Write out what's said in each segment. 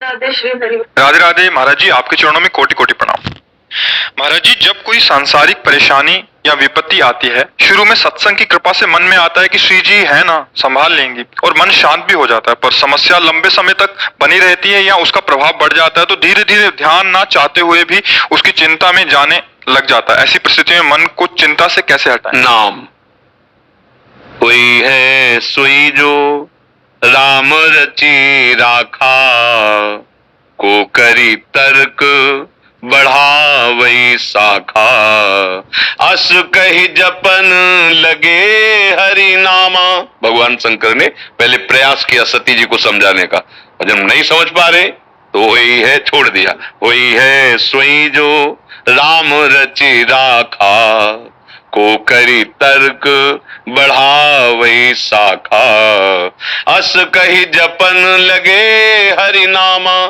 राधे राधे महाराज जी, आपके चरणों में कोटि कोटि प्रणाम। महाराज जी, जब कोई सांसारिक परेशानी या विपत्ति आती है, शुरू में सत्संग की कृपा से मन में आता है कि श्री जी है ना, संभाल लेंगी, और मन शांत भी हो जाता है। पर समस्या लंबे समय तक बनी रहती है या उसका प्रभाव बढ़ जाता है तो धीरे धीरे ध्यान ना चाहते हुए भी उसकी चिंता में जाने लग जाता है। ऐसी परिस्थिति में मन को चिंता से कैसे हटाएं? नाम कोई है सोई जो राम रची राखा, को करी तर्क बढ़ावई शाखा, अस कही जपन लगे हरि नामा। भगवान शंकर ने पहले प्रयास किया सती जी को समझाने का, और जब नहीं समझ पा रहे तो वही है, छोड़ दिया। वही है सोई जो राम रची राखा, को करी तर्क बढ़ावई शाखा, अस कही जपन लगे हरि नामा।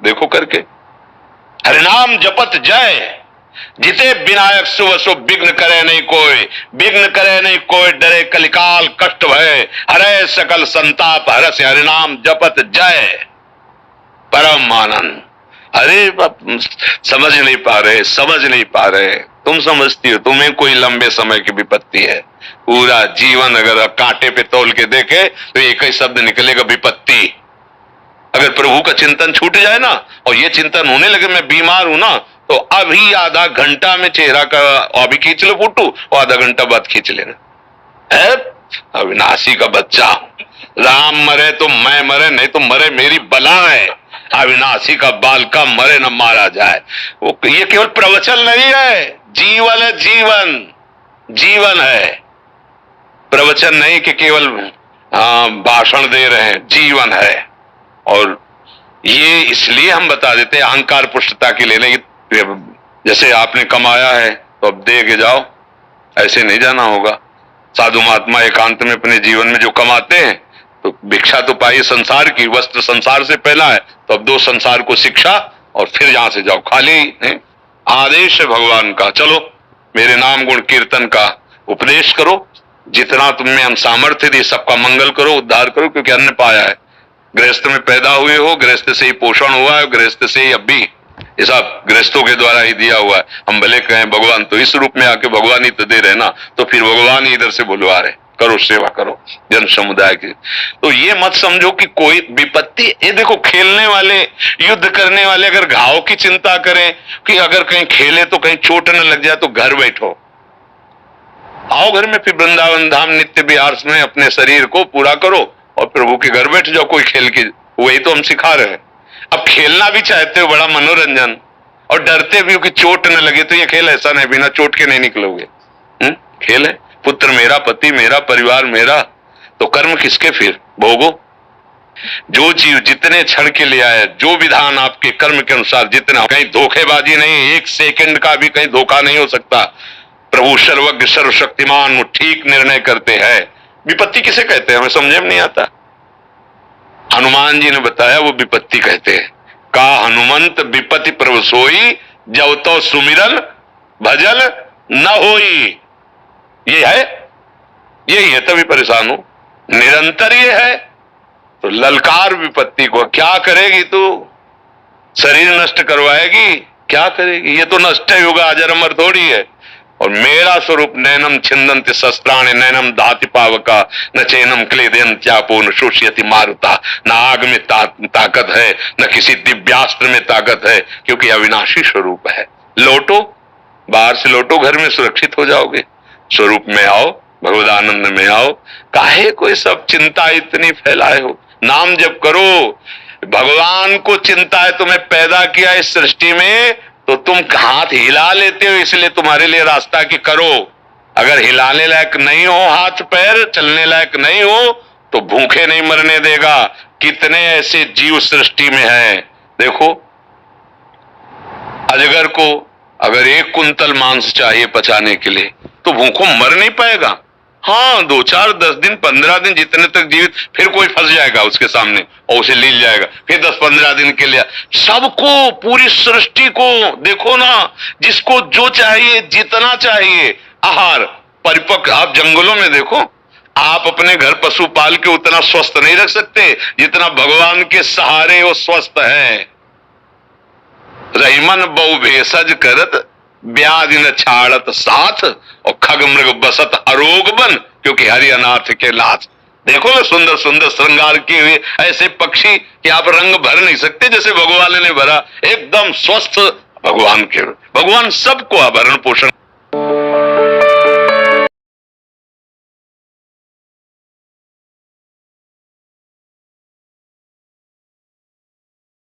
देखो करके हरिनाम जपत जय, जिते विनायक शुभ शुभ विघ्न करे नहीं कोई, विघ्न करे नहीं कोई, डरे कलिकाल कष्ट भय, हरे सकल संताप हरस, हरिनाम जपत जय परम आनंद। अरे समझ नहीं पा रहे, समझ नहीं पा रहे। तुम समझती हो तुम्हें कोई लंबे समय की विपत्ति है, पूरा जीवन अगर कांटे पे तोल के देखे तो एक ही शब्द निकलेगा, विपत्ति। अगर प्रभु का चिंतन छूट जाए ना, और ये चिंतन होने लगे मैं बीमार हूं ना, तो अभी आधा घंटा में चेहरा का अभी खींच लो फोटो, और आधा घंटा बाद खींच लेना है। अविनाशी का बच्चा, राम मरे तो मैं मरे, नहीं तो मरे मेरी बला है। अविनाशी का बाल का मरे न मारा जाए। वो ये केवल प्रवचन नहीं है, जीवन है, जीवन जीवन है। प्रवचन नहीं कि केवल भाषण दे रहे हैं, जीवन है। और ये इसलिए हम बता देते हैं अहंकार पुष्टता के लिए, जैसे आपने कमाया है तो अब दे के जाओ, ऐसे नहीं जाना होगा। साधु महात्मा एकांत में अपने जीवन में जो कमाते हैं तो भिक्षा तो पाई संसार की, वस्त्र संसार से पहला है, तो अब दो संसार को शिक्षा और फिर यहां से जाओ। खाली नहीं, आदेश है भगवान का, चलो मेरे नाम गुण कीर्तन का उपदेश करो, जितना तुम में हम सामर्थ्य दी सबका मंगल करो, उद्धार करो, क्योंकि अन्न पाया है। गृहस्थ में पैदा हुए हो, गृहस्थ से ही पोषण हुआ है, गृहस्थ से ही अब भी ये सब गृहस्थों के द्वारा ही दिया हुआ है। हम भले कहें भगवान तो इस रूप में आके भगवान ही तो दे रहे ना, तो फिर भगवान ही इधर से बुलवा रहे, करो सेवा करो जन समुदाय की। तो ये मत समझो कि कोई विपत्ति, ये देखो खेलने वाले, युद्ध करने वाले अगर घाव की चिंता करें कि अगर कहीं खेले तो कहीं चोट न लग जाए, तो घर बैठो, आओ घर में, फिर वृंदावन धाम नित्य विहार में अपने शरीर को पूरा करो और प्रभु के घर बैठ जाओ कोई खेल की। वही तो हम सिखा रहे हैं। अब खेलना भी चाहते हो, बड़ा मनोरंजन, और डरते भी हो कि चोट न लगे, तो ये खेल ऐसा नहीं, बिना चोट के नहीं निकलोगे। खेल है, पुत्र मेरा, पति मेरा, परिवार मेरा, तो कर्म किसके फिर भोगो। जो जीव जितने क्षण के लिए आए, जो विधान आपके कर्म के अनुसार जितना, कहीं धोखेबाजी नहीं, एक सेकंड का भी कहीं धोखा नहीं हो सकता। प्रभु सर्वज्ञ सर्वशक्तिमान, वो ठीक निर्णय करते हैं। विपत्ति किसे कहते हैं हमें समझ में नहीं आता। हनुमान जी ने बताया वो विपत्ति कहते हैं। का हनुमंत विपत्ति प्रभु सोई, जब तो सुमिरन भजल न होई। ये है, यही है, तभी परेशान हो, निरंतर ये है। तो ललकार विपत्ति को, क्या करेगी तू, शरीर नष्ट करवाएगी, क्या करेगी, ये तो नष्ट होगा, अजर अमर थोड़ी है। और मेरा स्वरूप नैनम छिंदन्ति शस्त्राणि नैनम दाति पावका, न चैनम क्लेदयन्त्यापो न शोषयति मारुता। न आग में ताकत है, न किसी दिव्यास्त्र में ताकत है, क्योंकि अविनाशी स्वरूप है। लौटो, बाहर से लौटो, घर में सुरक्षित हो जाओगे। स्वरूप में आओ, भगवदानंद में आओ। काहे कोई सब चिंता इतनी फैलाए हो, नाम जप करो। भगवान को चिंता है, तुम्हें पैदा किया इस सृष्टि में, तो तुम हाथ हिला लेते हो, इसलिए तुम्हारे लिए रास्ता की करो। अगर हिलाने लायक नहीं हो, हाथ पैर चलने लायक नहीं हो, तो भूखे नहीं मरने देगा। कितने ऐसे जीव सृष्टि में हैं, देखो अजगर को अगर 1 कुंतल मांस चाहिए पचाने के लिए, तो भूखों मर नहीं पाएगा। हाँ, 2, 4, 10 दिन, 15 दिन, जितने तक जीवित, फिर कोई फंस जाएगा उसके सामने और उसे लील जाएगा, फिर 10-15 दिन के लिए। सबको, पूरी सृष्टि को देखो ना, जिसको जो चाहिए, जितना चाहिए आहार परिपक्व। आप जंगलों में देखो, आप अपने घर पशु पाल के उतना स्वस्थ नहीं रख सकते जितना भगवान के सहारे वो स्वस्थ है। रहीमन बहु भेषज करत, ब्याज न छाड़त साथ, और खग मृग बसत अरोग बन, क्योंकि हरि अनाथ के लाथ। देखो ना सुंदर सुंदर श्रृंगार किए हुए ऐसे पक्षी कि आप रंग भर नहीं सकते जैसे भगवान ने भरा, एकदम स्वस्थ भगवान के। भगवान सबको भरण पोषण